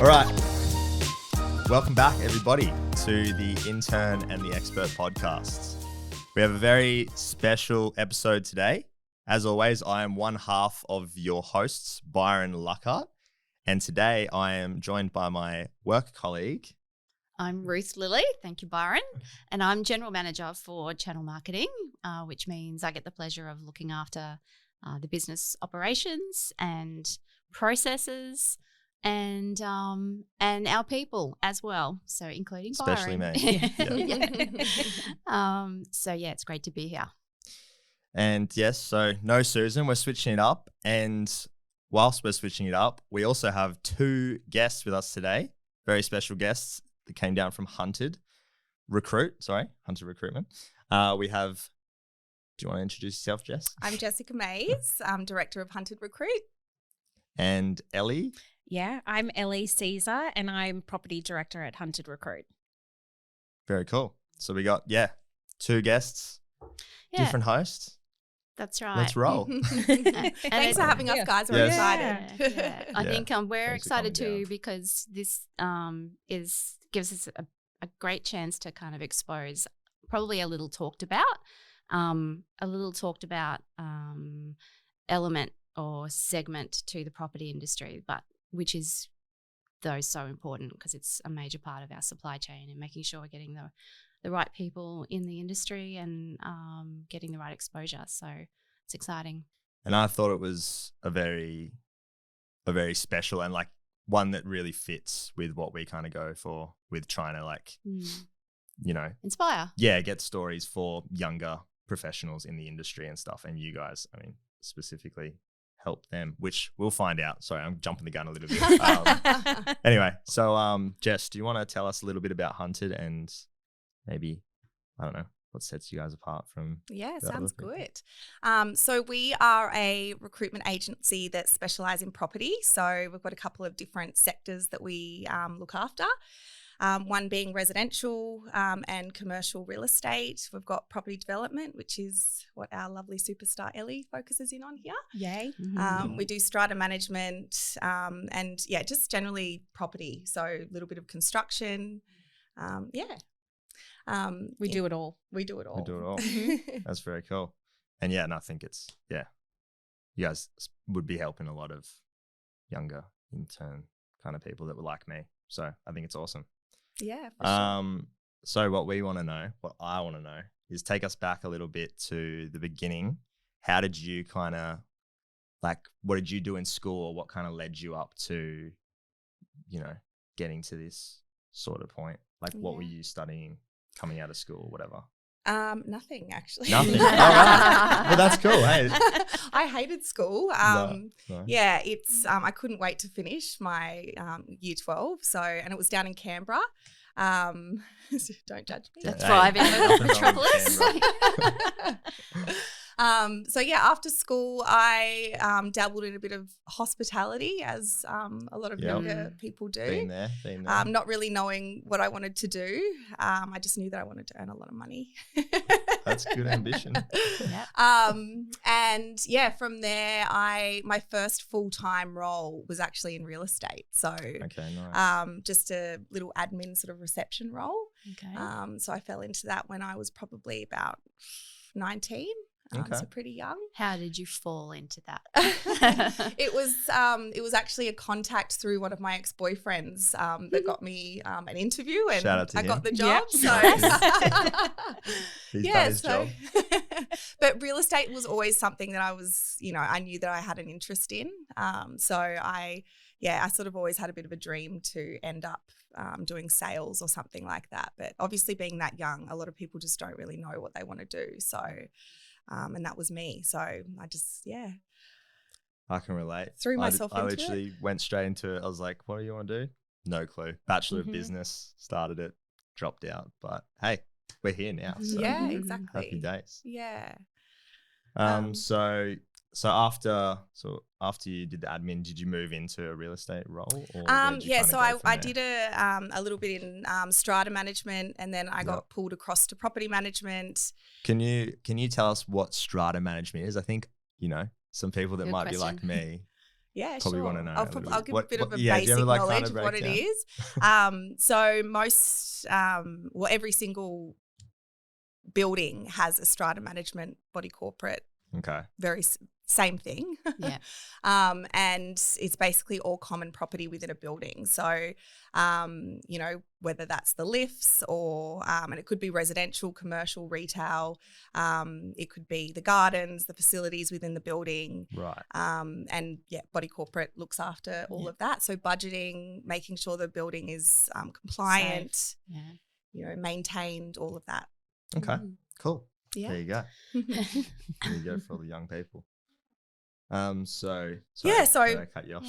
All right. Welcome back, everybody, to the Intern and the Expert podcasts. We have a very special episode today. As always, I am one half of your hosts, Byron Lockhart, and today I am joined by my work colleague. I'm Ruth Lilly, thank you, Byron, and I'm General Manager for Channel Marketing, which means I get the pleasure of looking after the business operations and processes and our people as well, so including Especially Byron. me. So it's great to be here. And yes, so no Susan, we're switching it up. And whilst we're switching it up, we also have two guests with us today, very special guests that came down from Hunted Recruitment. We have, do you want to introduce yourself, Jess? I'm Jessica Mays. I'm Director of Hunted Recruit. And Ellie? Yeah, I'm Eli Caesar and I'm Property Director at Hunted Recruit. Very cool. So we got, two guests, different hosts. That's right. Let's roll. Thanks for having us, guys. We're excited. I think we're excited too down. because this gives us a great chance to kind of expose probably a little talked about element or segment to the property industry, but which is though so important because it's a major part of our supply chain and making sure we're getting the right people in the industry and getting the right exposure. So it's exciting. And I thought it was a very special and like one that really fits with what we kind of go for with trying to Inspire. Yeah, get stories for younger professionals in the industry and stuff. And you guys, I mean, specifically help them, which we'll find out. Sorry, I'm jumping the gun a little bit. Anyway, so Jess, do you want to tell us a little bit about Hunted and maybe, I don't know, what sets you guys apart from? Yeah, sounds good. So we are a recruitment agency that specialise in property. So we've got a couple of different sectors that we look after. One being residential and commercial real estate. We've got property development, which is what our lovely superstar Ellie focuses in on here. Yay. We do strata management and just generally property. So a little bit of construction. We do it all. We do it all. That's very cool. And and I think it's, you guys would be helping a lot of younger intern kind of people that were like me. So I think it's awesome. Yeah, for sure. So what I want to know is take us back a little bit to the beginning. How did you kind of what did you do in school? What kind of led you up to, getting to this sort of point? What were you studying coming out of school or whatever? Nothing actually. Nothing. All right. Well, that's cool. Hey. I hated school. No. It's I couldn't wait to finish my year 12. So, and it was down in Canberra. Don't judge me. That's thriving in metropolis. After school, I dabbled in a bit of hospitality, as a lot of younger people do. Been there. Not really knowing what I wanted to do. I just knew that I wanted to earn a lot of money. That's good ambition. From there, my first full-time role was actually in real estate. So, okay, nice. Just a little admin sort of reception role. Okay. So I fell into that when I was probably about 19. So pretty young. How did you fall into that? It was actually a contact through one of my ex-boyfriends that got me an interview, and shout out to I him. got the job. Yep. He's done his job. But real estate was always something that I was, I knew that I had an interest in. So I sort of always had a bit of a dream to end up doing sales or something like that. But obviously being that young, a lot of people just don't really know what they want to do. So and that was me. So I just, I can relate. Threw myself into it. I literally went straight into it. I was like, what do you want to do? No clue. Bachelor of Business, started it, dropped out. But hey, we're here now. So yeah, exactly. Happy days. Yeah. So after you did the admin, did you move into a real estate role? Or I did a little bit in strata management, and then I got pulled across to property management. Can you tell us what strata management is? I think some people that might be like me Yeah, Probably sure. want to know. I'll give a bit of a do you basic ever, like, knowledge kind of what it is. So most, every single building has a strata management, body corporate, Okay. same thing. Yeah. And it's basically all common property within a building. So, whether that's the lifts or, and it could be residential, commercial, retail, it could be the gardens, the facilities within the building. Right. And body corporate looks after all of that. So budgeting, making sure the building is compliant, Safe. Yeah. maintained, all of that. Okay. Cool. Yeah. There you go. There you go for all the young people. So I cut you off.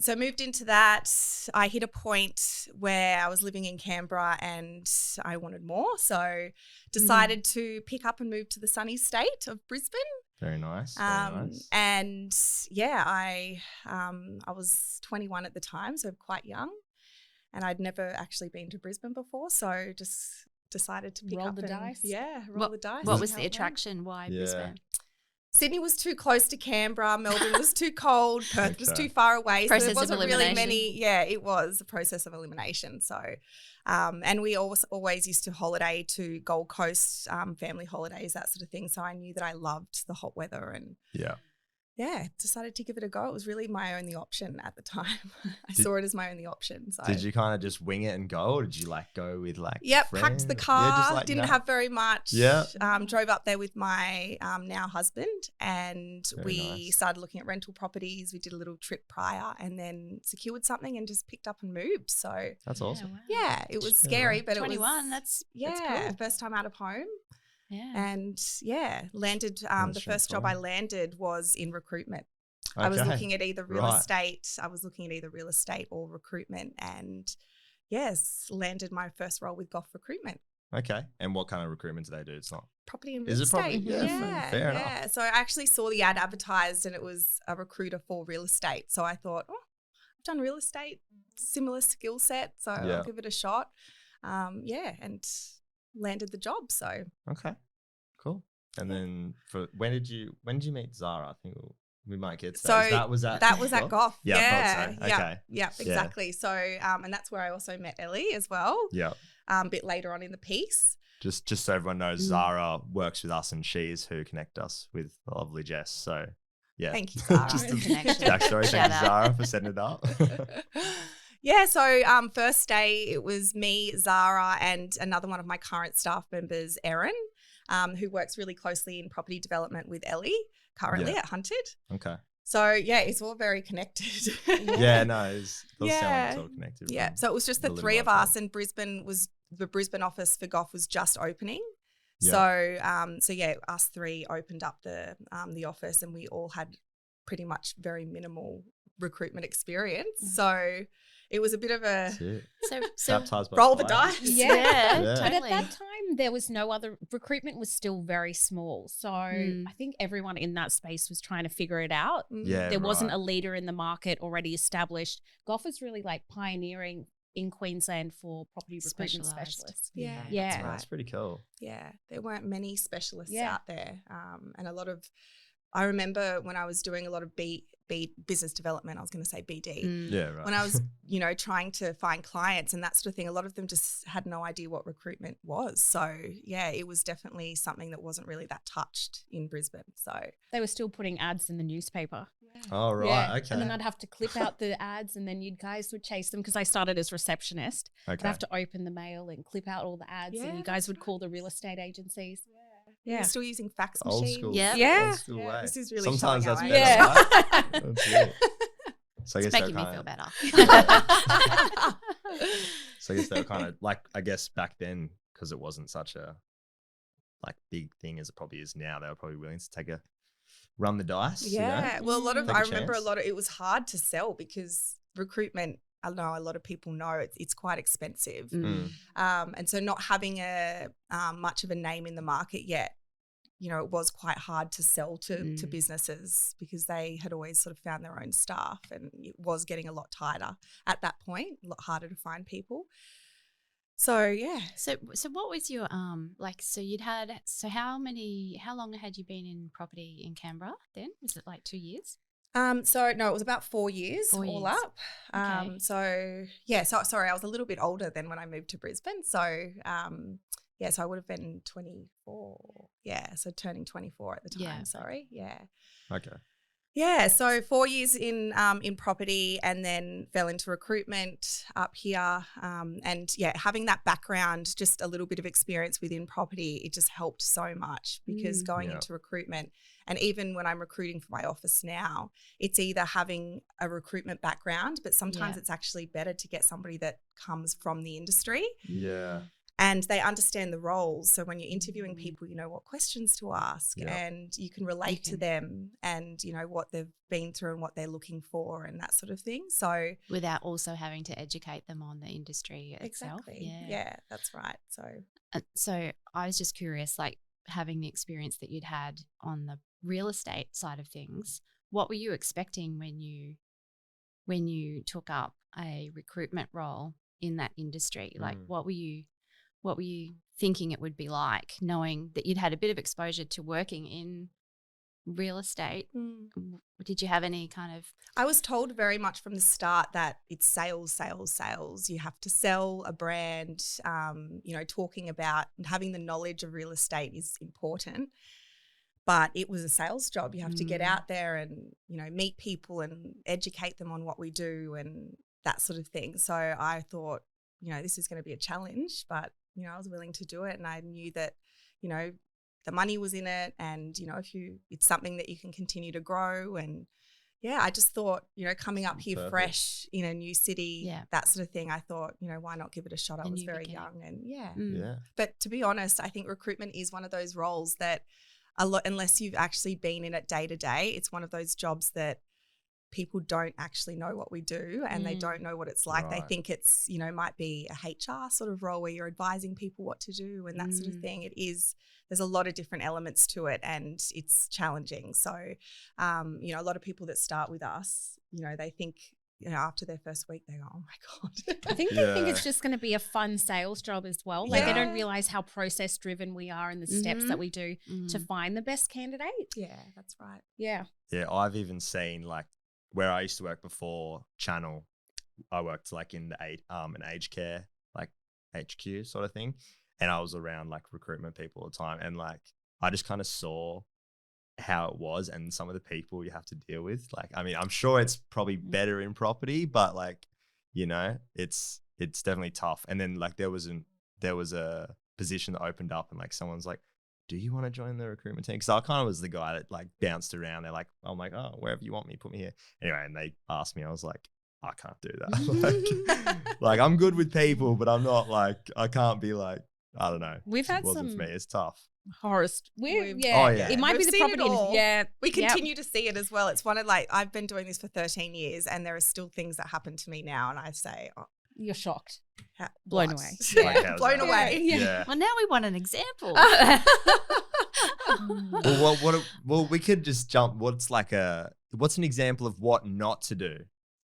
So moved into that. I hit a point where I was living in Canberra and I wanted more. So decided to pick up and move to the sunny state of Brisbane. Very nice. And I was 21 at the time, so quite young, and I'd never actually been to Brisbane before. So just decided to pick Roll up the dice. Yeah, roll the dice. What was How the it went. attraction? Why Brisbane? Sydney was too close to Canberra. Melbourne was too cold. Perth was Okay. too far away. Process so there of wasn't really elimination. many. Yeah, it was a process of elimination. So, and we always used to holiday to Gold Coast, family holidays, that sort of thing. So I knew that I loved the hot weather and decided to give it a go. It was really my only option at the time. I saw it as my only option. So. Did you kind of just wing it and go, or did you go with Yep, friends? packed the car, didn't have very much. Yeah. Drove up there with my now husband and Very we nice. started looking at rental properties. We did a little trip prior and then secured something and just picked up and moved. So That's awesome. Wow. yeah, it was Yeah, scary, right. but 21. it was That's cool. first time out of home. Yeah. And landed the first job I landed was in recruitment. I was Okay. looking at either real Right. estate. I was looking at either real estate or recruitment, and landed my first role with Goff Recruitment. Okay. And what kind of recruitment do they do? It's not. Property and Is real it property? estate. Yeah, fair enough. So I actually saw the ad advertised, and it was a recruiter for real estate. So I thought, I've done real estate, similar skill set, so I'll give it a shot. And landed the job. So Okay. Cool. And then when did you meet Zara? I think we might get to So that. Was at Goff. Yeah, I thought so. Okay. Yeah, exactly. So and that's where I also met Ellie as well. Yeah. A bit later on in the piece. Just so everyone knows, Zara works with us, and she's who connect us with the lovely Jess. So yeah. Thank you, Zara. Just a Connection. backstory. Thank Shout you, out. Zara, for setting it up. So first day it was me, Zara, and another one of my current staff members, Erin, who works really closely in property development with Ellie currently at Hunted. Okay. So it's all very connected. Yeah, no, it does sound like it's all connected. Yeah. So it was just the Little three of life, us, and the Brisbane office for Goff was just opening. Yeah. So us three opened up the office, and we all had pretty much very minimal recruitment experience. So it was a bit of a That's it. So Baptized by roll the fire. dice. yeah, Yeah. But totally. at that time, there was no other recruitment was still very small. So I think everyone in that space was trying to figure it out. Yeah, There wasn't right. a leader in the market already established. Goff was really pioneering in Queensland for property recruitment Specialised. specialists. Yeah. Yeah. That's right. That's pretty cool. Yeah, there weren't many specialists Yeah. out there, and a lot of. I remember when I was doing a lot of B business development. I was going to say BD. Yeah, right. When I was, trying to find clients and that sort of thing, a lot of them just had no idea what recruitment was. So yeah, it was definitely something that wasn't really that touched in Brisbane. So They were still putting ads in the newspaper. Oh, right. Yeah. Okay. And then I'd have to clip out the ads, and then you guys would chase them because I started as receptionist. I'd Okay. have to open the mail and clip out all the ads, Yeah, and you guys that's would call the real estate agencies. we're still using fax Old machines. school. Yeah. Yeah. Old school way. This is really Sometimes showing that's our better. age. Yeah. Right? That's it. So I It's guess making me they're feel kind better. So I guess they were kind of I guess back then, because it wasn't such a big thing as it probably is now, they were probably willing to run the dice. Yeah. Well, Take I a remember chance. it was hard to sell because recruitment, I know a lot of people know it's quite expensive. And so not having a much of a name in the market yet, it was quite hard to sell to businesses because they had always sort of found their own staff, and it was getting a lot tighter at that point, a lot harder to find people. So yeah. So what was your how long had you been in property in Canberra then? Was it 2 years? So no, it was about 4 years 4 all years. up. Okay. So sorry, I was a little bit older than when I moved to Brisbane. So so I would have been 24. Yeah, so turning 24 at the time. Yeah. Sorry. Yeah. Okay. Yeah, so 4 years in property, and then fell into recruitment up here. And having that background, just a little bit of experience within property, it just helped so much, because going into recruitment, and even when I'm recruiting for my office now, it's either having a recruitment background, but sometimes it's actually better to get somebody that comes from the industry. Yeah. And they understand the roles. So when you're interviewing people, you know what questions to ask, and you can relate to them, and you know what they've been through and what they're looking for and that sort of thing. So without also having to educate them on the industry itself. Exactly. Yeah, that's right. So I was just curious, like having the experience that you'd had on the real estate side of things, what were you expecting when you took up a recruitment role in that industry? Like what were you thinking it would be like, knowing that you'd had a bit of exposure to working in real estate? Did you have any kind of... I was told very much from the start that it's sales, sales, sales. You have to sell a brand. Talking about and having the knowledge of real estate is important, but it was a sales job. You have to get out there and, meet people and educate them on what we do and that sort of thing. So I thought, this is going to be a challenge, but I was willing to do it, and I knew that, the money was in it, and it's something that you can continue to grow. And I just thought, coming up here fresh in a new city, that sort of thing, I thought, why not give it a shot? I was very young, and But to be honest, I think recruitment is one of those roles that unless you've actually been in it day to day, it's one of those jobs that people don't actually know what we do, and they don't know what it's like. Right. They think it's, might be a HR sort of role where you're advising people what to do and that sort of thing. It is, there's a lot of different elements to it, and it's challenging. So, a lot of people that start with us, they think, after their first week, they go, oh my God. I think they think it's just going to be a fun sales job as well. Like they don't realize how process driven we are and the steps that we do to find the best candidate. Yeah, that's right. Yeah. Yeah, I've even seen, like, where I used to work before Channel, I worked like in an aged care, like HQ sort of thing. And I was around like recruitment people all the time. And like, I just kind of saw how it was and some of the people you have to deal with. Like, I mean, I'm sure it's probably better in property, but like, it's definitely tough. And then like there was a position that opened up, and like someone's like, do you want to join the recruitment team? Because I kind of was the guy that like bounced around. They're like, I'm like, oh, wherever you want me, put me here. Anyway, and they asked me, I was like, I can't do that. like I'm good with people, but I'm not like, I can't be like, I don't know. We've had wasn't some for me. It's tough. It might be the property. We continue to see it as well. It's one of like, I've been doing this for 13 years, and there are still things that happen to me now, and I say, oh, you're shocked. Blown away. Yeah, blown away. Yeah. Well, now we want an example. Well, we could just jump. What's an example of what not to do,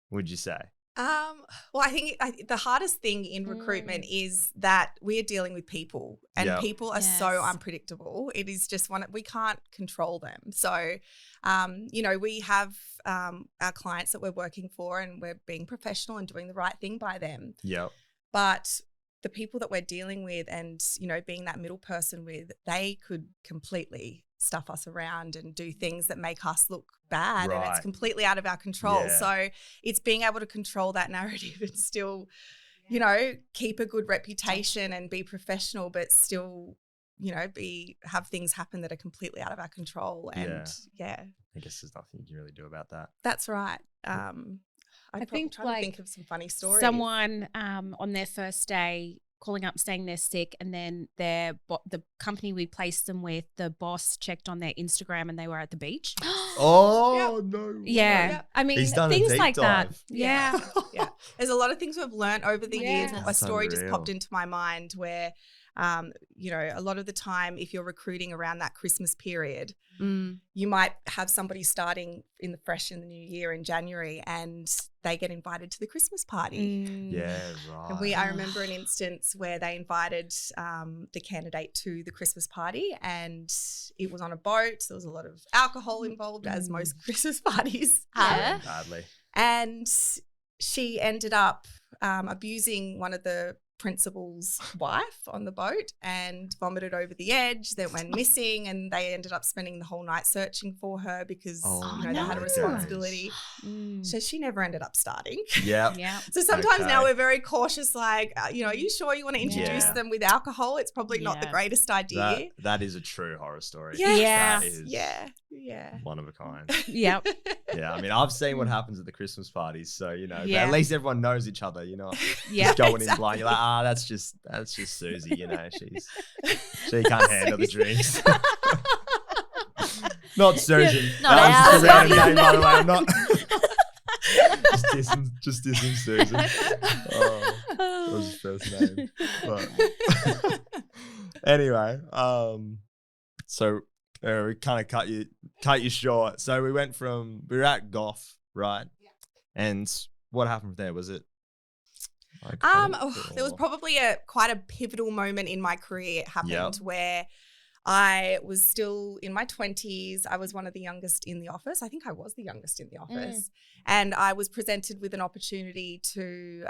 would you say? Well, I think the hardest thing in recruitment is that we are dealing with people, and people are so unpredictable. It is just we can't control them. So, we have our clients that we're working for, and we're being professional and doing the right thing by them. Yep. But the people that we're dealing with and, being that middle person with, they could completely stuff us around and do things that make us look bad, and it's completely out of our control. Yeah. So it's being able to control that narrative and still, keep a good reputation and be professional, but still, have things happen that are completely out of our control. And I guess there's nothing you can really do about that. That's right. I think trying to think of some funny stories. Someone on their first day calling up saying they're sick, and then the company we placed them with, the boss checked on their Instagram and they were at the beach. No. Yeah. Yep. I mean, things like that. Yeah. There's a lot of things we've learned over the years. That's a story unreal. just popped into my mind where You know, a lot of the time, if you're recruiting around that Christmas period, Mm. you might have somebody starting fresh in the new year in January, and they get invited to the Christmas party. Yeah, right. And I remember an instance where they invited the candidate to the Christmas party, and it was on a boat. So there was a lot of alcohol involved, as most Christmas parties have. Yeah. Badly. And she ended up abusing one of the principal's wife on the boat and vomited over the edge, then went missing, and they ended up spending the whole night searching for her because they had a responsibility. So she never ended up starting. Yeah. Yeah. So sometimes now we're very cautious, like, you know, are you sure you want to introduce them with alcohol? It's probably not the greatest idea. That is a true horror story. Yes. Yeah. That is one of a kind. Yeah. Yeah, I mean, I've seen what happens at the Christmas parties, so you know, Yeah. but at least everyone knows each other. You know, Yeah. just going in blind, you're like, that's just Susie. You know, she can't handle the drinks. Not Susan. Not That was just a ours. random name, by the way. I'm not just dissing Susan. Oh, that was his first name. But anyway, so we kind of cut you short. So we were at Goff, right? Yeah. And what happened there? Was it? There was probably quite a pivotal moment in my career. It happened Yep. where I was still in my 20s. I was one of the youngest in the office. I think I was the youngest in the office. And I was presented with an opportunity to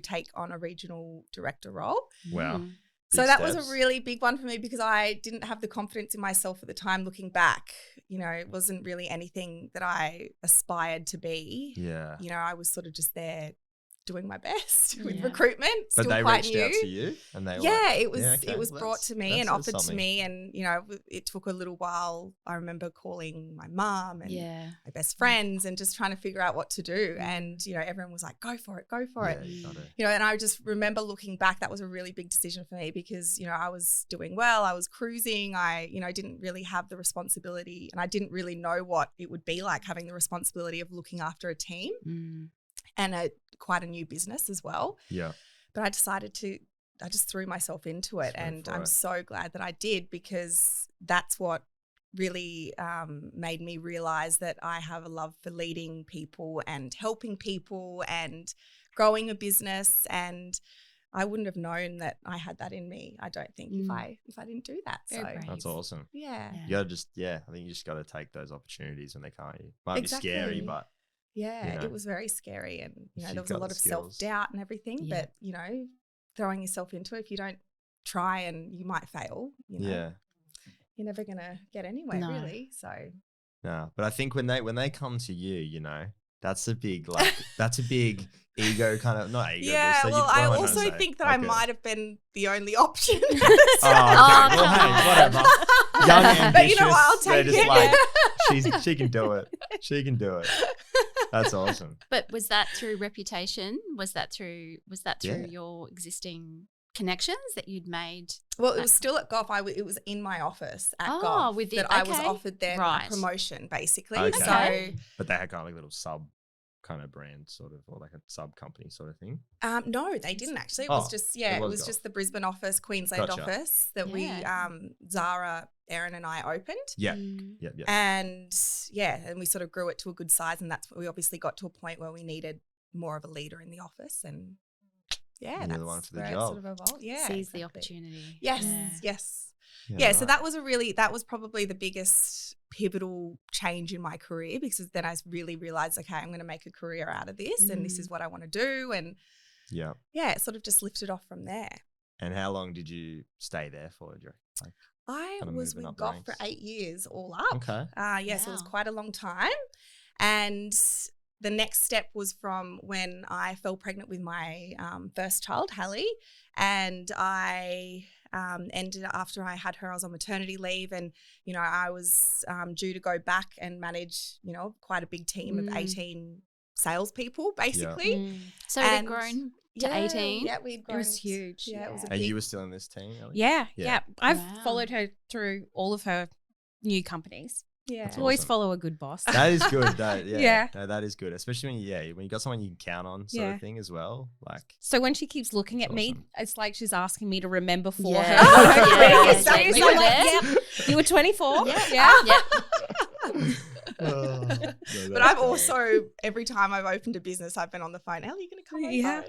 take on a regional director role. Wow. Mm. So Big that was steps. a really big one for me because I didn't have the confidence in myself at the time looking back. You know, it wasn't really anything that I aspired to be. Yeah. You know, I was sort of just there doing my best with Yeah. recruitment. But Still they quite reached new. out to you, and they were Yeah, like, it was okay, it was well, brought to me that and says offered to something. me, and you know, it took a little while. I remember calling my mum and Yeah. my best friends and just trying to figure out what to do. And you know, everyone was like, "Go for it, go for it." Yeah, you gotta- You know, and I just remember looking back, that was a really big decision for me because, you know, I was doing well, I was cruising, I, you know, didn't really have the responsibility, and I didn't really know what it would be like having the responsibility of looking after a team Mm. and quite a new business as well. Yeah. But I just threw myself into it, Just went and for I'm it. so glad that I did because that's what really made me realize that I have a love for leading people and helping people and growing a business, and I wouldn't have known that I had that in me, I don't think, if I didn't do that. Very so brave. That's awesome. yeah. Yeah. You gotta I think you just gotta take those opportunities when they can't. You might Exactly. be scary, but Yeah, You know. it was very scary, and you know You've there was a got lot the of skills. self-doubt and everything. Yeah. But you know, throwing yourself into it, if you don't try, and you might fail. You know, yeah. you're never gonna get anywhere No. really. So No, but I think when they come to you, you know, that's a big ego kind of not ego. yeah, but so well, what I am trying to also say? think that I Okay. might have been the only option. Oh, okay. Oh, well, come hey, on. whatever. Young, ambitious. But you know what, I'll they're take just it. like, she can do it. She can do it. That's awesome. But was that through reputation? Was that through Yeah. your existing connections that you'd made? Well, it was still at Goff. It was in my office at Oh, Goff with it, that I was okay. offered then Right. a promotion, basically. Okay. So But they had kind of like a little sub kind of brand sort of, or like a sub company sort of thing. no, they didn't actually. It Oh, was just it it was was Goff. just the Brisbane office, Queensland Gotcha. office that we Zara, Erin, and I opened. Yeah. Mm. Yeah. Yeah. And and we sort of grew it to a good size, and that's what we obviously got to a point where we needed more of a leader in the office, and And you're that's the one for the where it job. sort of evolved. Yeah, Seize the exactly. opportunity. Yes, Yeah. yes. Yeah, so right. that was probably the biggest pivotal change in my career, because then I really realized, okay, I'm going to make a career out of this, and this is what I want to do, and Yeah. it sort of just lifted off from there. And how long did you stay there for? Do you reckon? Like, I Kinda was moving with up the Goff for ranks. 8 years all up. okay. Yes, it was Wow. quite a long time. And the next step was from when I fell pregnant with my first child, Hallie, and I ended after I had her, I was on maternity leave, and you know I was due to go back and manage, you know, quite a big team of 18 salespeople, basically. Mm. So it had And- grown to 18. Yeah, we'd grown. was huge. Yeah, it was a And big. you were still in this team, Ellie? Yeah, Yeah. yeah. I've Wow. followed her through all of her new companies. Yeah. That's Always awesome. follow a good boss. That is good. Yeah. No, that is good, especially when you got someone you can count on, sort of thing as well. Like, So when she keeps looking at me, awesome. it's like she's asking me to remember for Yeah. her. Oh, Yes, yeah. yes. You I'm were like, there. yep, you were 24. Yeah. Yeah. Yep. no, But I've also, every time I've opened a business, I've been on the phone. Ellie, you going to come over? Yeah.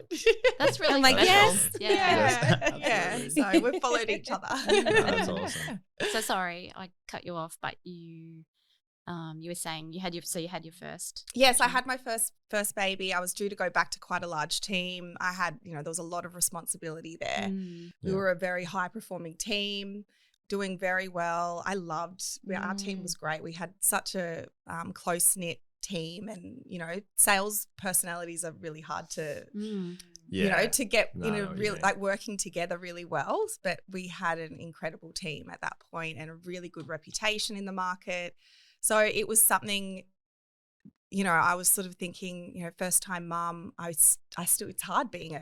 That's really I'm like, special. yes. Yeah. Yeah. Yes, Yeah. So we've followed each other. That's awesome. So sorry, I cut you off, but you were saying you had your first. Yes, I had my first baby. I was due to go back to quite a large team. I had, there was a lot of responsibility there. Mm. We were a very high performing team, doing very well. Our team was great. We had such a close knit team, and sales personalities are really hard to to get working together really well. But we had an incredible team at that point and a really good reputation in the market. So it was something, I was sort of thinking, first time mum, I still, it's hard being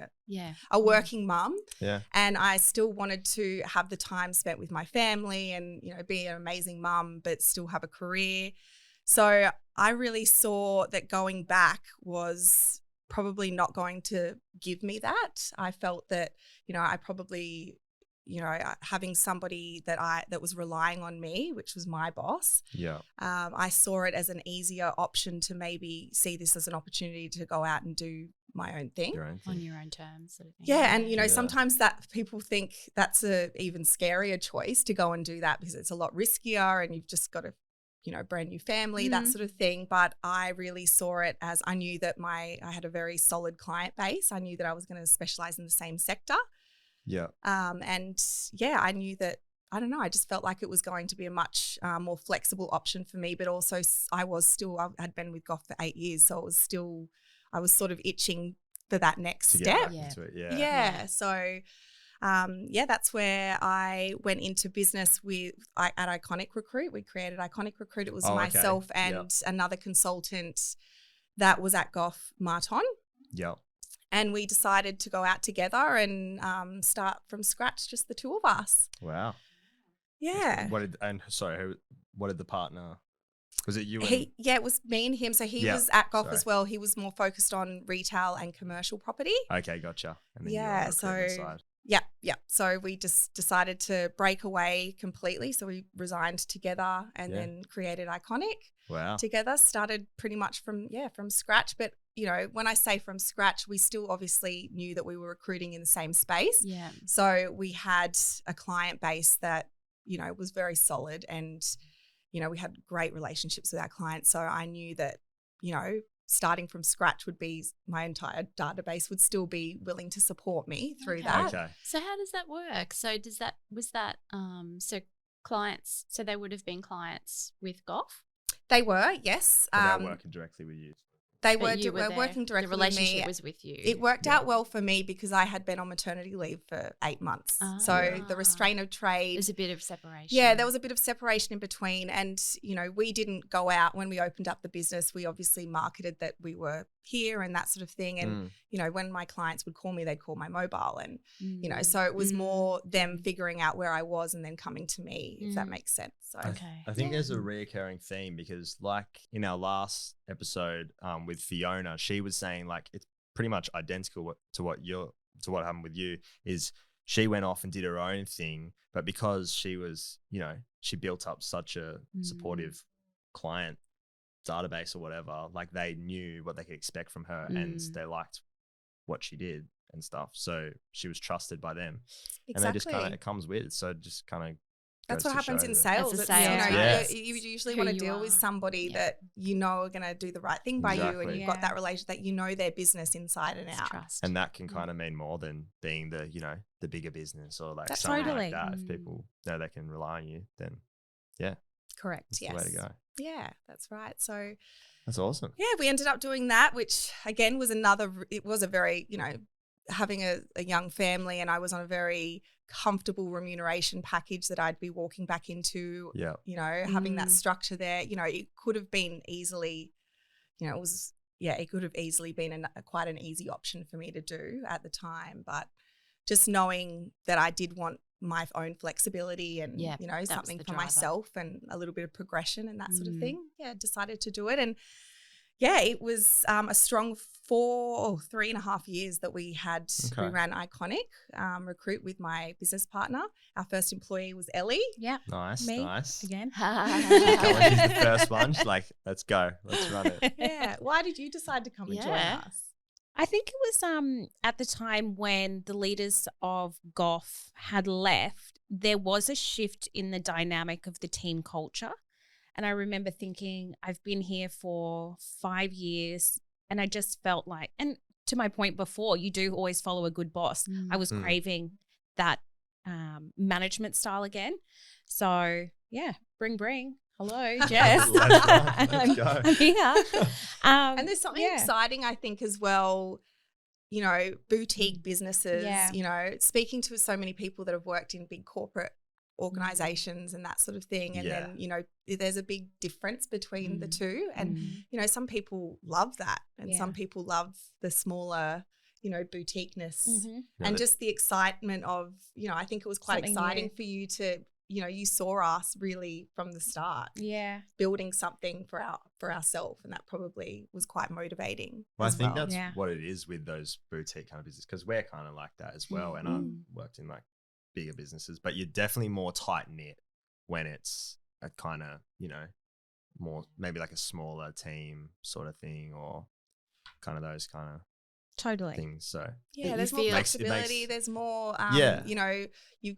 a working mum. Yeah. And I still wanted to have the time spent with my family and, be an amazing mum, but still have a career. So I really saw that going back was probably not going to give me that. I felt that, I probably, having somebody that was relying on me, which was my boss. Yeah. I saw it as an easier option to maybe see this as an opportunity to go out and do my own thing. On your own terms, sort of thing. Yeah, and sometimes that people think that's a even scarier choice to go and do that because it's a lot riskier and you've just got a brand new family, that sort of thing. But I really saw it as I knew that I had a very solid client base. I knew that I was going to specialize in the same sector. Yeah. I knew that, I don't know, I just felt like it was going to be a much more flexible option for me. But also I had been with Goff for 8 years. So I was sort of itching for that next To get step. back into it, yeah. Yeah. So, that's where I went into business at Iconic Recruit. We created Iconic Recruit. It was myself and another consultant that was at Goff Marton. Yep. And we decided to go out together and start from scratch, just the two of us. Wow. Yeah. What did the partner? Was it you? It was me and him. So he was at Goff as well. He was more focused on retail and commercial property. Okay, gotcha. And then you were on the recruitment side. Yeah. So we just decided to break away completely. So we resigned together and then created Iconic. Wow. Together, started pretty much from scratch. But, when I say from scratch, we still obviously knew that we were recruiting in the same space. Yeah. So we had a client base that, was very solid and, we had great relationships with our clients. So I knew that, starting from scratch would be my entire database would still be willing to support me through that. Okay. So how does that work? So so clients, so they would have been clients with Goff? They were, yes. And they're working directly with you. They But were you were working there. directly The relationship with me. was with you. It worked out well for me because I had been on maternity leave for 8 months. So the restraint of trade. There's a bit of separation. Yeah, there was a bit of separation in between. And, we didn't go out when we opened up the business. We obviously marketed that we were here and that sort of thing. And, when my clients would call me, they'd call my mobile. And, so it was more them figuring out where I was and then coming to me, if that makes sense. So Okay. I think there's a reoccurring theme because like in our last episode with Fiona, she was saying like it's pretty much identical to what happened with you is she went off and did her own thing, but because she was, she built up such a supportive client database or whatever, like they knew what they could expect from her and they liked what she did and stuff. So she was trusted by them. exactly. And they just kind of, it comes with, so just kind of That's what happens in sales. As a It's, sales, you usually who want to you deal with are. somebody Yeah. that are going to do the right thing by you, and Exactly. you've got that relation that their business inside and It's out. trust. And that can kind of mean more than being the bigger business or like That's something Totally. like that. If Mm. people know they can rely on you, then Correct. that's Yes. the way to go. Yeah, that's right. So That's awesome. yeah, we ended up doing that, which again was it was a very, having a young family, and I was on a very comfortable remuneration package that I'd be walking back into, Yeah. having that structure there. It could have been easily, it could have easily been quite an easy option for me to do at the time. But just knowing that I did want my own flexibility and, Yeah, you know, that was something the for driver. myself and a little bit of progression and that sort of Mm. thing. Yeah, decided to do it. And yeah, it was a strong 3.5 years that we had. Okay. We ran Iconic Recruit with my business partner. Our first employee was Ellie. Yeah. Nice, Me nice. again. She's the first one. She's like, let's go. Let's run it. Yeah. Why did you decide to come and join Yeah. us? I think it was at the time when the leaders of Goff had left, there was a shift in the dynamic of the team culture. And I remember thinking, I've been here for 5 years and I just felt like, and to my point before, you do always follow a good boss. I was craving that management style again. So yeah, bring. Hello, Jess. Let's go. I'm here. And there's something yeah. exciting, I think, as well, you know, boutique businesses, Yeah. you know, speaking to so many people that have worked in big corporate organizations and that sort of thing. And Yeah. then, you know, there's a big difference between the two. And, Mm. you know, some people love that and Yeah. some people love the smaller, you know, boutiqueness Mhm. and just the excitement of, you know, I think it was quite Something exciting new. for you to, you know, you saw us really from the start Yeah. building something for ourselves, and that probably was quite motivating. Well, I as think well. that's Yeah. what it is with those boutique kind of businesses, because we're kind of like that as well. And I've worked in like bigger businesses, but you're definitely more tight knit when it's a kind of, you know, more maybe like a smaller team sort of thing, or kind of those kind of Totally. things. So Yeah, you there's more feel- flexibility. There's more, Yeah. you know, you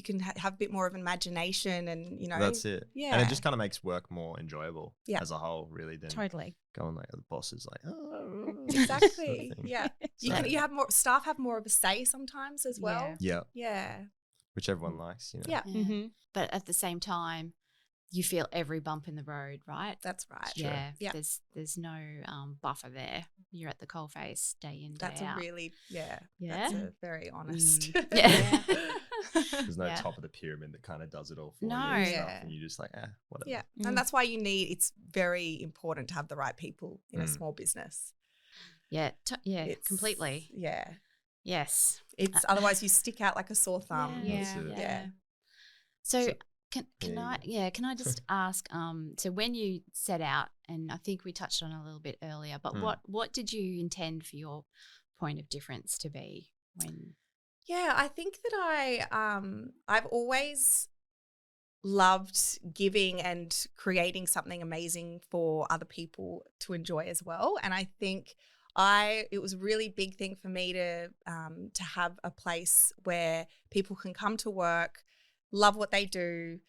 can have a bit more of an imagination, and you know, that's it. And Yeah. it just kind of makes work more enjoyable Yeah. as a whole, really, than Totally. going like the boss is like, oh, exactly. sort of thing. Yeah, So- you have more staff have more of a say sometimes as well. Yeah, Yeah, which everyone likes, you know. yeah, Yeah. Mm-hmm. But at the same time, you feel every bump in the road, right? that's right. Sure. Yeah. Yeah. There's no buffer there. You're at the coalface day in, day That's out. a really Yeah. That's a very honest. Yeah. There's no Yeah. top of the pyramid that kind of does it all for No. you and stuff, Yeah. and you're just like, whatever. Yeah, Mm. and that's why it's very important to have the right people in a Mm. small business. Yeah. It's- Completely. Yeah, Yes. it's otherwise you stick out like a sore thumb. Yeah. That's it. Yeah. So So- can Yeah. can I just ask so when you set out, and I think we touched on it a little bit earlier, but what did you intend for your point of difference to be when Yeah, I think that I've always loved giving and creating something amazing for other people to enjoy as well. And I think it was a really big thing for me to have a place where people can come to work, love what they do,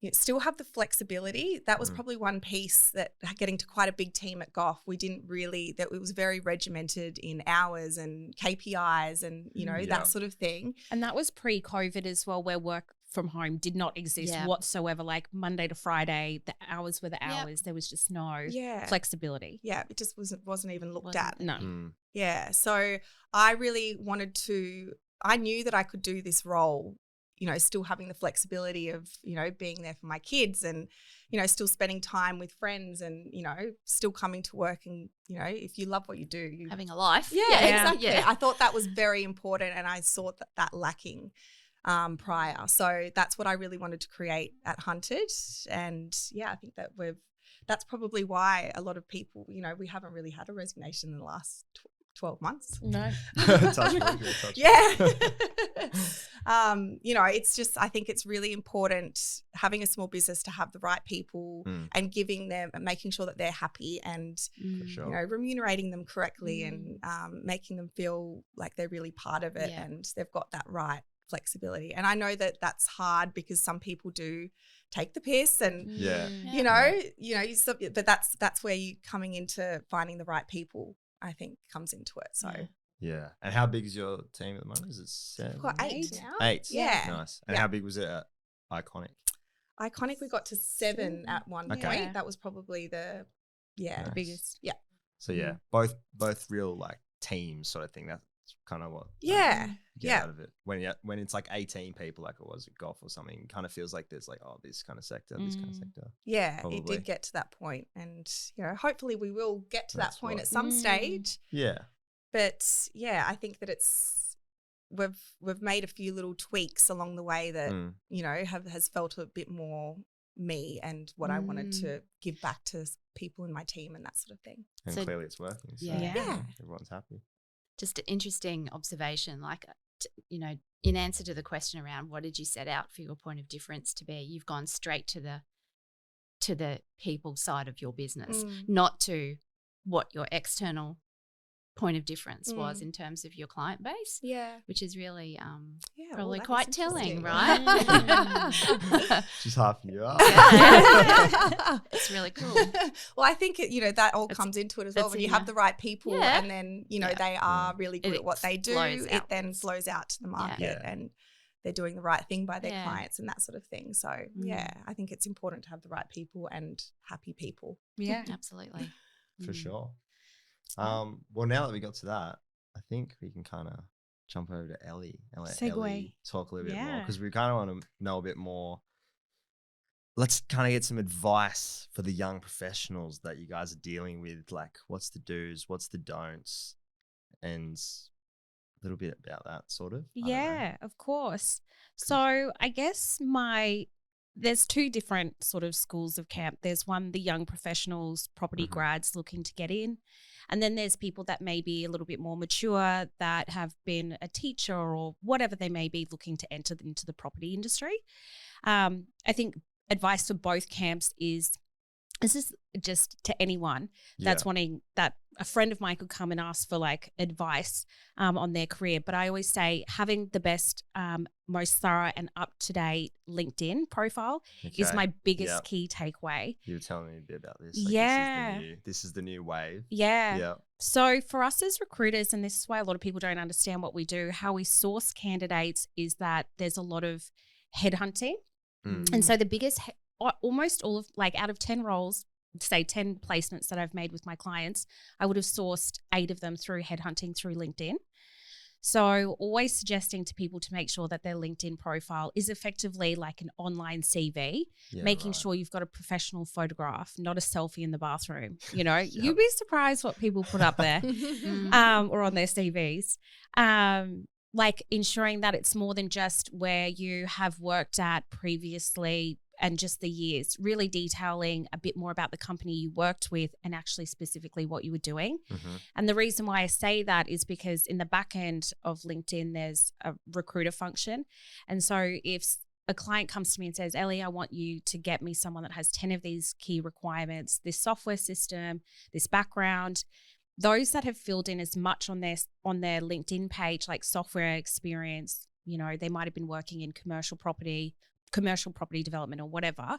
you know, still have the flexibility. That was probably one piece that getting to quite a big team at Goff, we didn't really, that it was very regimented in hours and KPIs and, you know, Yeah. that sort of thing. And that was pre-COVID as well, where work from home did not exist Yeah. whatsoever. Like Monday to Friday, the hours were the Yep. hours. There was just no Yeah. flexibility. Yeah, it just wasn't even looked Wasn't- at. No. Mm. Yeah, so I really I knew that I could do this role, you know, still having the flexibility of, you know, being there for my kids and, you know, still spending time with friends and, you know, still coming to work and, you know, if you love what you do, you having a life? Yeah, exactly. Yeah. I thought that was very important and I saw that lacking prior. So that's what I really wanted to create at Hunted. And yeah, I think that that's probably why a lot of people, you know, we haven't really had a resignation in the last 12 months. No. Touch wood, good touch wood. Yeah. You know, it's just, I think it's really important having a small business to have the right people and giving them and making sure that they're happy and, For sure. you know, remunerating them correctly and making them feel like they're really part of it Yeah. and they've got that right flexibility. And I know that that's hard because some people do take the piss and, Yeah. you know, but that's where you coming into finding the right people, I think, comes into it. So Yeah. Yeah. And how big is your team at the moment? Is it 7? we've got 8 now. 8. Yeah. Nice. And Yeah. how big was it at Iconic? Iconic, we got to 7 at one Okay. point. Yeah. that was probably the Nice. Biggest. So yeah, both real like teams sort of thing. That's kind of what Yeah. you get Yeah. out of it. When it's like 18 people, like it was at Golf or something, it kind of feels like there's like, oh, this kind of sector, this kind of sector. Yeah, it Probably. did get to that point, and you know, hopefully we will get to That's that point what- at some stage. Yeah. But yeah, I think that we've made a few little tweaks along the way that you know has felt a bit more me and what I wanted to give back to people in my team and that sort of thing. And So- clearly it's working. So Yeah. everyone's happy. Just an interesting observation, like, you know, in answer to the question around what did you set out for your point of difference to be, you've gone straight to the people side of your business, not to what your external point of difference was in terms of your client base. Yeah. Which is really Yeah, probably that is quite telling, interesting. right? Just half you up. Yeah. It's really cool. Well, I think you know that all It's- comes into it as well. that's When in you have your- the right people, Yeah. and then you know Yeah. they are really good It at what they do, flows it then outwards. flows out to the market, Yeah. and they're doing the right thing by their Yeah. clients and that sort of thing. So yeah, I think it's important to have the right people and happy people. Yeah. Absolutely. For sure. Well, now that we got to that, I think we can kind of jump over to Ellie and let Segue. Ellie talk a little bit more, Yeah. because we kind of want to know a bit more. Let's kind of get some advice for the young professionals that you guys are dealing with, like what's the do's, what's the don'ts, and a little bit about that sort of. I don't know. Yeah, of course. So I guess there's two different sort of schools of camp. There's one, the young professionals, property grads looking to get in. And then there's people that may be a little bit more mature that have been a teacher or whatever they may be looking to enter into the property industry. I think advice for both camps is this is just to anyone that's wanting that. A friend of mine could come and ask for like advice on their career. But I always say having the best, most thorough and up-to-date LinkedIn profile is Okay. my biggest Yep. key takeaway. You were telling me a bit about this. Like, Yeah. This is the new wave. Yeah. Yeah. So for us as recruiters, and this is why a lot of people don't understand what we do, how we source candidates is that there's a lot of headhunting. And so the biggest, almost all of, like out of 10 roles, say 10 placements that I've made with my clients, I would have sourced 8 of them through headhunting through LinkedIn. So always suggesting to people to make sure that their LinkedIn profile is effectively like an online CV, making sure you've got a professional photograph, not a selfie in the bathroom. You know, you'd be surprised what people put up there or on their CVs. Like ensuring that it's more than just where you have worked at previously and just the years, really detailing a bit more about the company you worked with and actually specifically what you were doing. And the reason why I say that is because in the back end of LinkedIn, there's a recruiter function. And so if a client comes to me and says, Ellie, I want you to get me someone that has 10 of these key requirements, this software system, this background, those that have filled in as much on their LinkedIn page, like software experience, you know, they might have been working in commercial property development or whatever.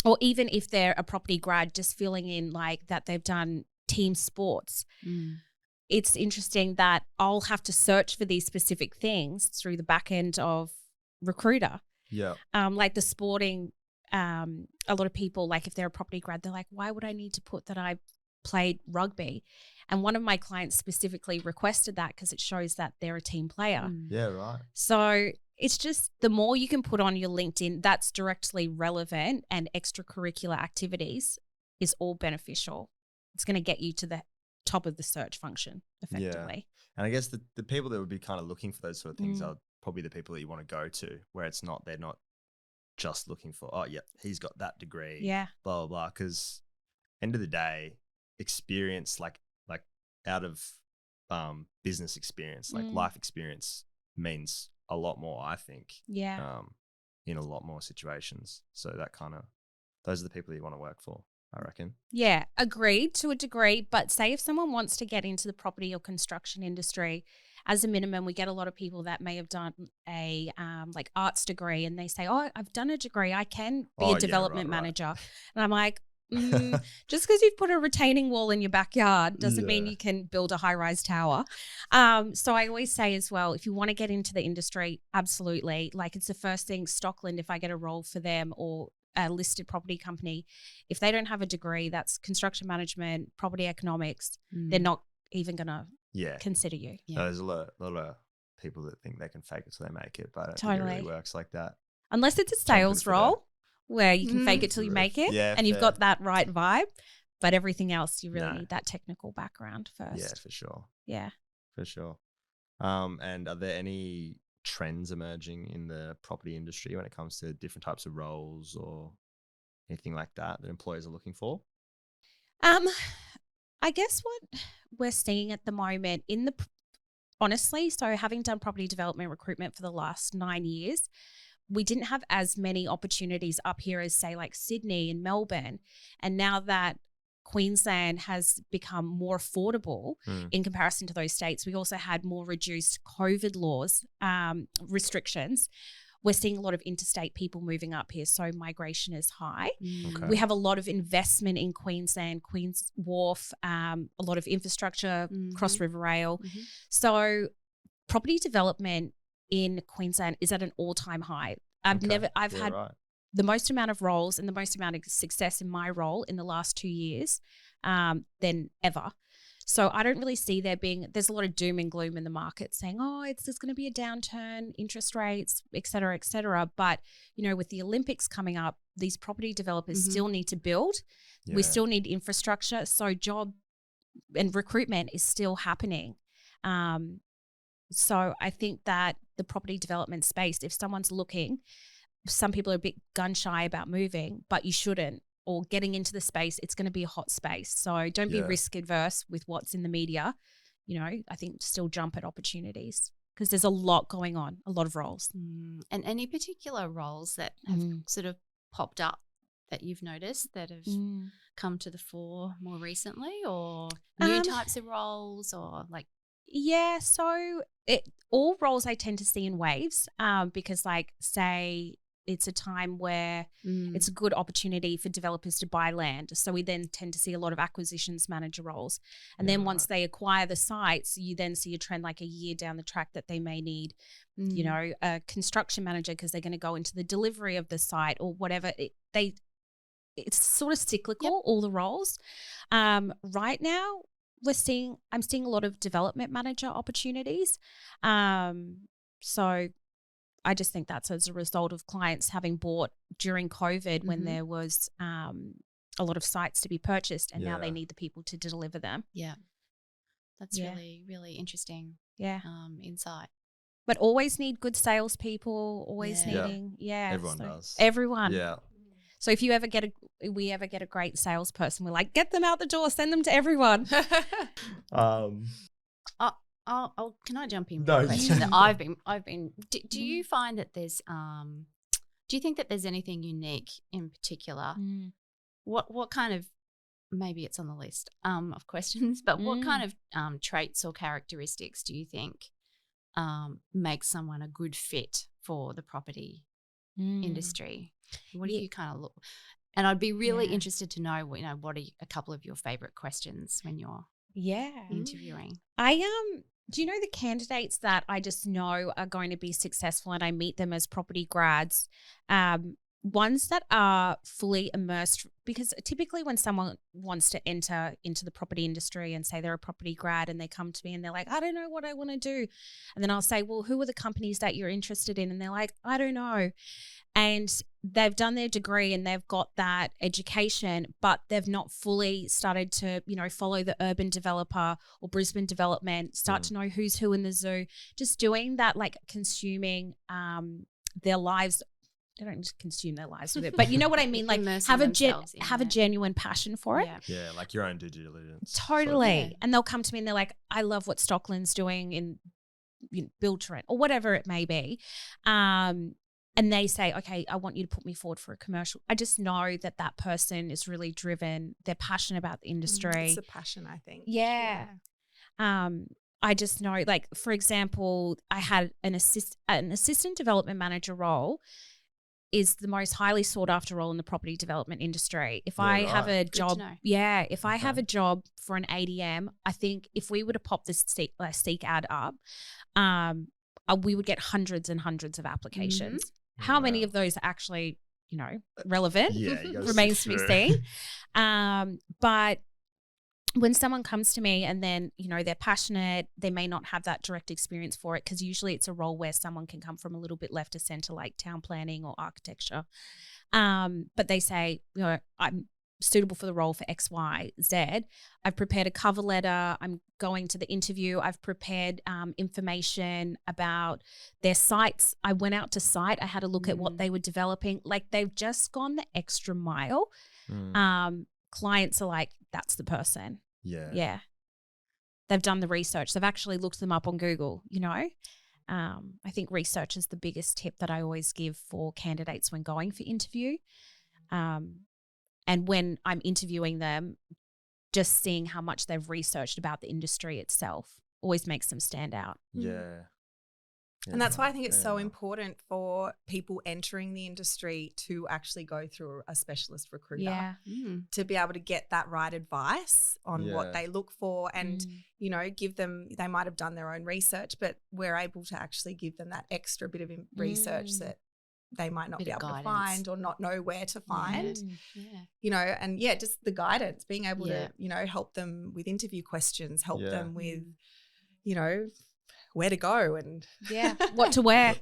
Or even if they're a property grad, just filling in like that they've done team sports. It's interesting that I'll have to search for these specific things through the back end of Recruiter. Yeah. Like the sporting, a lot of people, like if they're a property grad, they're like, why would I need to put that I played rugby? And one of my clients specifically requested that because it shows that they're a team player. Yeah, right. So it's just the more you can put on your LinkedIn that's directly relevant and extracurricular activities is all beneficial. It's going to get you to the top of the search function effectively. And I guess the people that would be kind of looking for those sort of things are probably the people that you want to go to, where it's not, they're not just looking for, oh, yeah, he's got that degree, Yeah. blah, blah, blah. Because end of the day, experience, like out of business experience, like life experience means a lot more, I think, Yeah. in a lot more situations. So that kind of, those are the people you want to work for, I reckon. Yeah, agreed to a degree. But say if someone wants to get into the property or construction industry, as a minimum, we get a lot of people that may have done a like arts degree and they say, oh, I've done a degree. I can be a development manager. And I'm like, just because you've put a retaining wall in your backyard doesn't mean you can build a high-rise tower. So I always say as well, if you want to get into the industry, absolutely. Like it's the first thing, Stockland, if I get a role for them or a listed property company, if they don't have a degree that's construction management, property economics, they're not even going to consider you. No, there's a lot of people that think they can fake it till they make it, but I don't think it really works like that. Unless it's a sales role where you can fake it till you make it and you've got that right vibe, but everything else you really need that technical background first. Yeah, for sure. Yeah. For sure. And are there any trends emerging in the property industry when it comes to different types of roles or anything like that employers are looking for? I guess what we're seeing at the moment honestly, so having done property development recruitment for the last 9 years, we didn't have as many opportunities up here as, say, like Sydney and Melbourne. And now that Queensland has become more affordable in comparison to those states, we also had more reduced COVID laws, restrictions. We're seeing a lot of interstate people moving up here, so migration is high. Okay. We have a lot of investment in Queensland, Queen's Wharf, a lot of infrastructure, Cross River Rail. So property development in Queensland is at an all-time high. I've had the most amount of roles and the most amount of success in my role in the last 2 years than ever. So I don't really see there's a lot of doom and gloom in the market saying, there's going to be a downturn, interest rates, et cetera, et cetera. But, with the Olympics coming up, these property developers still need to build. Yeah. We still need infrastructure. So job and recruitment is still happening. So I think that the property development space, if someone's looking, some people are a bit gun shy about moving, but you shouldn't. Or getting into the space, it's going to be a hot space. So don't be risk adverse with what's in the media. I think still jump at opportunities because there's a lot going on, a lot of roles. And any particular roles that have sort of popped up that you've noticed that have come to the fore more recently, or new types of roles, or like? Yeah, so all roles I tend to see in waves because, like, say, it's a time where it's a good opportunity for developers to buy land. So we then tend to see a lot of acquisitions manager roles. And then once they acquire the sites, you then see a trend like a year down the track that they may need, a construction manager because they're going to go into the delivery of the site or whatever. It's sort of cyclical, all the roles. Right now, I'm seeing a lot of development manager opportunities. So I just think that's as a result of clients having bought during COVID when there was a lot of sites to be purchased and now they need the people to deliver them. Yeah. That's really, really interesting insight. But always need good salespeople, always needing, Everyone does. Everyone. Yeah. So if we ever get a great salesperson, we're like, get them out the door, send them to everyone. Can I jump in with a question that I've been? Do you find that there's do you think that there's anything unique in particular? What kind of, maybe it's on the list of questions, but what kind of traits or characteristics do you think make someone a good fit for the property industry? What do you kind of look? And I'd be really interested to know, what are a couple of your favorite questions when you're interviewing? Do you know the candidates that I just know are going to be successful and I meet them as property grads? Ones that are fully immersed, because typically when someone wants to enter into the property industry and say they're a property grad and they come to me and they're like, I don't know what I want to do. And then I'll say, well, who are the companies that you're interested in? And they're like, I don't know. And they've done their degree and they've got that education, but they've not fully started to, follow the urban developer or Brisbane development, start to know who's who in the zoo, just doing that, like consuming their lives. They don't just consume their lives with it, but you know what I mean? Like have a genuine passion for it. Yeah, like your own due diligence. Totally. And they'll come to me and they're like, I love what Stockland's doing in build to rent or whatever it may be. And they say, okay, I want you to put me forward for a commercial. I just know that person is really driven. They're passionate about the industry. It's a passion, I think. Yeah. I just know, like, for example, I had an assistant development manager role is the most highly sought after role in the property development industry. If I have a job, if I have a job for an ADM, I think if we were to pop this Seek ad up, we would get hundreds and hundreds of applications. How many of those are actually, relevant? Remains to be seen. But when someone comes to me and then, they're passionate, they may not have that direct experience for it because usually it's a role where someone can come from a little bit left of center, like town planning or architecture. But they say, I'm suitable for the role for X, Y, Z. I've prepared a cover letter. I'm going to the interview. I've prepared information about their sites. I went out to site. I had a look at what they were developing. Like, they've just gone the extra mile. Clients are like, that's the person. Yeah. They've done the research. They've actually looked them up on Google, you know. I think research is the biggest tip that I always give for candidates when going for interview. And when I'm interviewing them, just seeing how much they've researched about the industry itself always makes them stand out. Yeah. And that's why I think it's so important for people entering the industry to actually go through a specialist recruiter to be able to get that right advice on what they look for and, you know, give them, they might have done their own research, but we're able to actually give them that extra bit of research that they might not be able to find or not know where to find, you know, and just the guidance, being able to, you know, help them with interview questions, help them with, you know, where to go and what to wear.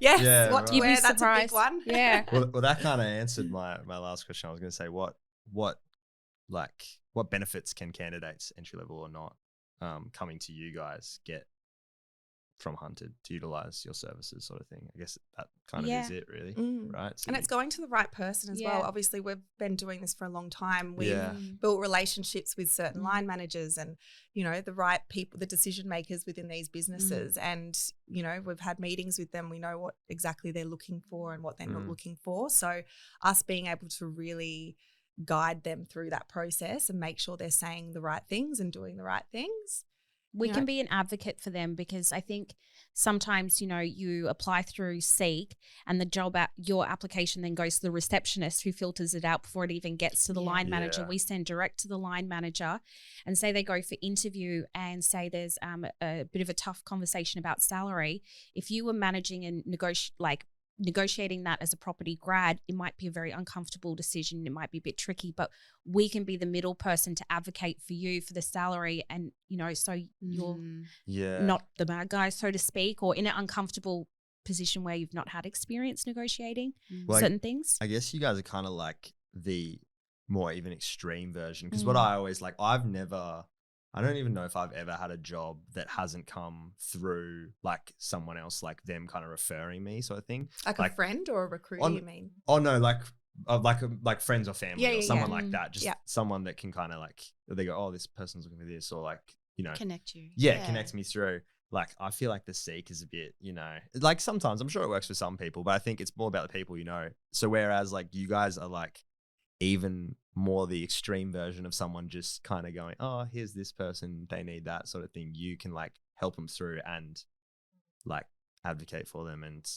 What to wear. That's a big one. Well, that kind of answered my last question. I was going to say, what benefits can candidates, entry level or not, coming to you guys get from Hunted to utilize your services, sort of thing? I guess that kind of is it, really, right? So and it's going to the right person as well. Obviously, we've been doing this for a long time. We've built relationships with certain line managers and, you know, the right people, the decision makers within these businesses. And, you know, we've had meetings with them. We know what exactly they're looking for and what they're not looking for. So us being able to really guide them through that process and make sure they're saying the right things and doing the right things. We can be an advocate for them, because I think sometimes, you know, you apply through Seek and the your application then goes to the receptionist who filters it out before it even gets to the line manager. We send direct to the line manager, and say they go for interview and say there's a bit of a tough conversation about salary. If you were managing and negotiating that as a property grad, it might be a very uncomfortable decision. It might be a bit tricky, but we can be the middle person to advocate for you for the salary, and, you know, so you're not the bad guy, so to speak, or in an uncomfortable position where you've not had experience negotiating certain things. I guess you guys are kind of like the more even extreme version, because what I always I don't even know if I've ever had a job that hasn't come through like someone else, like them kind of referring me, sort of thing. Like a friend or a recruiter, you mean? Oh no, like friends or family or someone like that. Just someone that can kind of like, they go, oh, this person's looking for this, or like, you know, connect you. Connect me through. Like, I feel like the Seek is a bit, you know, like sometimes I'm sure it works for some people, but I think it's more about the people, you know. So whereas like you guys are like even more the extreme version of someone just kind of going, oh, here's this person, they need that sort of thing. You can like help them through and like advocate for them, and,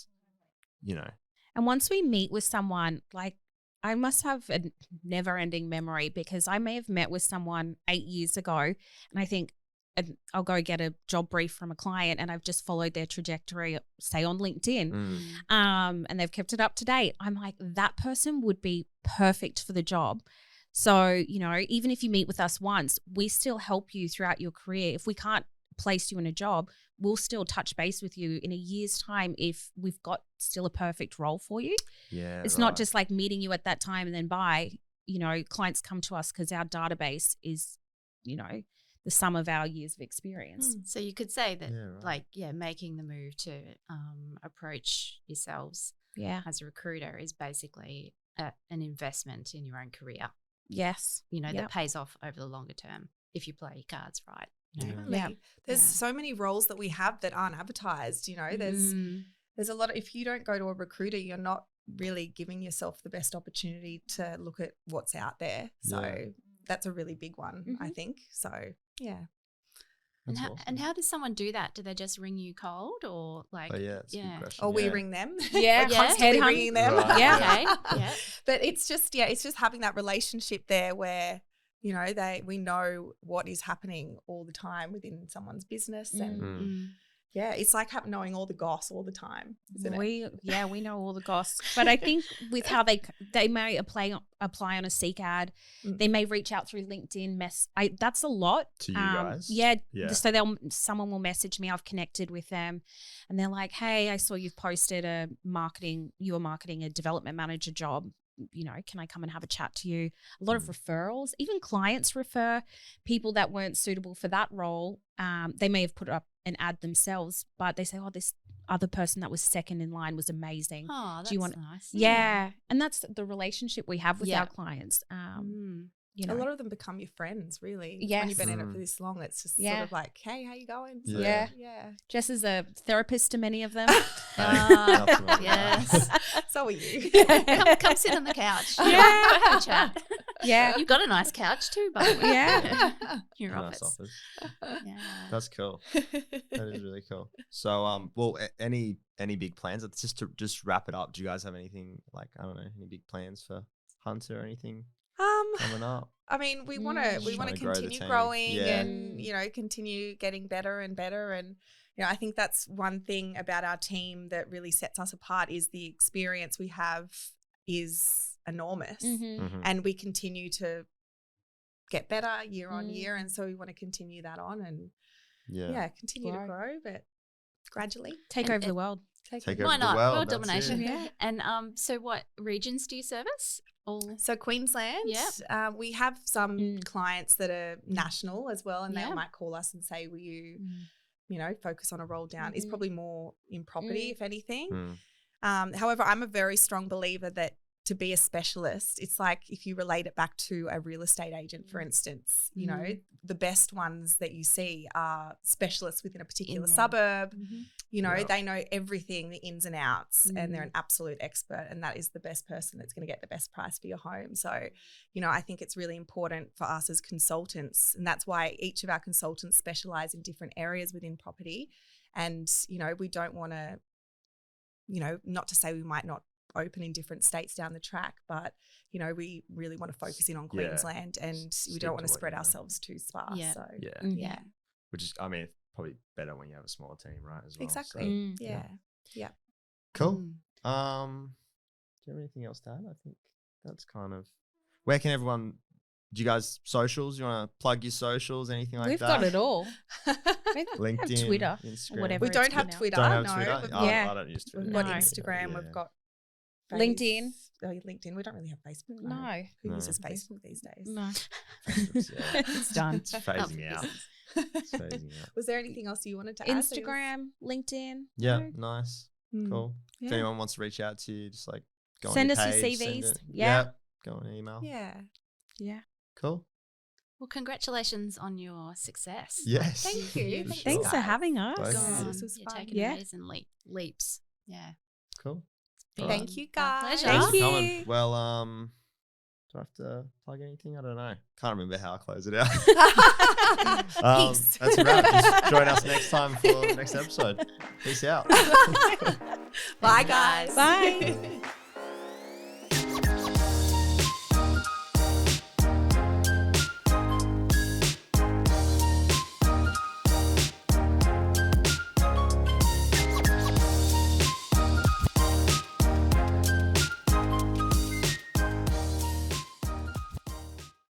you know. And once we meet with someone, like, I must have a never ending memory, because I may have met with someone 8 years ago and I think, and I'll go get a job brief from a client and I've just followed their trajectory, say on LinkedIn, and they've kept it up to date. I'm like, that person would be perfect for the job. So, you know, even if you meet with us once, we still help you throughout your career. If we can't place you in a job, we'll still touch base with you in a year's time if we've got still a perfect role for you. It's not just like meeting you at that time and then bye. You know, clients come to us because our database is, you know, the sum of our years of experience. So you could say that making the move to approach yourselves as a recruiter is basically an investment in your own career. Yes. You know, that pays off over the longer term if you play your cards right. You know? Definitely. There's so many roles that we have that aren't advertised, you know. There's a lot of, if you don't go to a recruiter, you're not really giving yourself the best opportunity to look at what's out there. So that's a really big one, I think. So, And how does someone do that? Do they just ring you cold, or like? Oh yeah, that's a good question. Or we ring them. Yeah, We're constantly ringing them. Right. Okay. But it's just having that relationship there where, you know, we know what is happening all the time within someone's business, and it's like knowing all the goss all the time, isn't it? We know all the goss. But I think with how they may apply on a Seek ad, they may reach out through LinkedIn. That's a lot to you guys. Yeah. So someone will message me. I've connected with them, and they're like, "Hey, I saw you've posted you were marketing a development manager job. can I come and have a chat to you? A lot of referrals, even clients refer people that weren't suitable for that role. They may have put up an ad themselves, but they say, oh, this other person that was second in line was amazing. Oh, that's Do you want nice. Yeah. And that's the relationship we have with our clients. A lot of them become your friends, really. Yes. When you've been in it for this long, it's just sort of like, hey, how you going? So, Yeah. Jess is a therapist to many of them. Yes. So are you. Come sit on the couch. Yeah. Have a chat. Yeah. You've got a nice couch too, by the way. Yeah. Your Nice office. Yeah. That's cool. That is really cool. So, well, any big plans? Just to wrap it up. Do you guys have anything like, I don't know, any big plans for Hunter or anything coming up? I mean, we want Trying to to grow the continue team. growing Yeah. and, continue getting better and better. And, I think that's one thing about our team that really sets us apart is the experience we have is enormous. And we continue to get better year on year. And so we want to continue that on and, continue to grow, but gradually. Take over the world. Take over Why the not? world. World That's domination. it. Yeah. And so what regions do you service? All. So Queensland, Yep. we have some clients that are national as well, and they Yeah. might call us and say, will you, focus on a roll down? It's probably more in property, if anything. However, I'm a very strong believer that to be a specialist, it's like if you relate it back to a real estate agent, for instance, the best ones that you see are specialists within a particular suburb. They know everything, the ins and outs, and they're an absolute expert, and that is the best person that's going to get the best price for your home. So, I think it's really important for us as consultants, and that's why each of our consultants specialize in different areas within property. And, we don't want to, not to say we might not open in different states down the track, but we really want to focus in on Queensland, and we don't want to spread ourselves too sparse. Yeah. So Yeah. Which is, I mean, probably better when you have a smaller team, right? As well. exactly. So, Yeah. Cool. Do you have anything else to add? I think that's kind of where can everyone. Do you guys socials? You want to plug your socials? Anything like We've that? got it all. LinkedIn, Twitter, Instagram. whatever. We don't it's have called now. Twitter. Don't have no. Twitter. We've Oh, Yeah. I don't use Twitter. We've got No. Instagram. Yeah. We've got LinkedIn. LinkedIn. We don't really have Facebook. No. Who No. uses Facebook these days? No. Yeah. It's done. It's phasing out. It's phasing out. Was there anything else you wanted to add? Instagram, LinkedIn. Yeah, No. nice. Mm. Cool. If Yeah. anyone wants to reach out to you, just like go Send on your us your page, CVs. send it. Yeah. Yep. Go on an email. Yeah. Yeah. Cool. Well, congratulations on your success. Yes. Thank you. For Thanks for sure. having us. Both. Gone. This was You're fun. taking Yeah. amazing leaps. Yeah. Cool. Been Thank you, our guys. pleasure. Thank Thanks for you. coming. Well, do I have to plug anything? I don't know. Can't remember how I close it out. Peace. That's a wrap. Just join us next time for the next episode. Peace out. Bye, guys. Bye.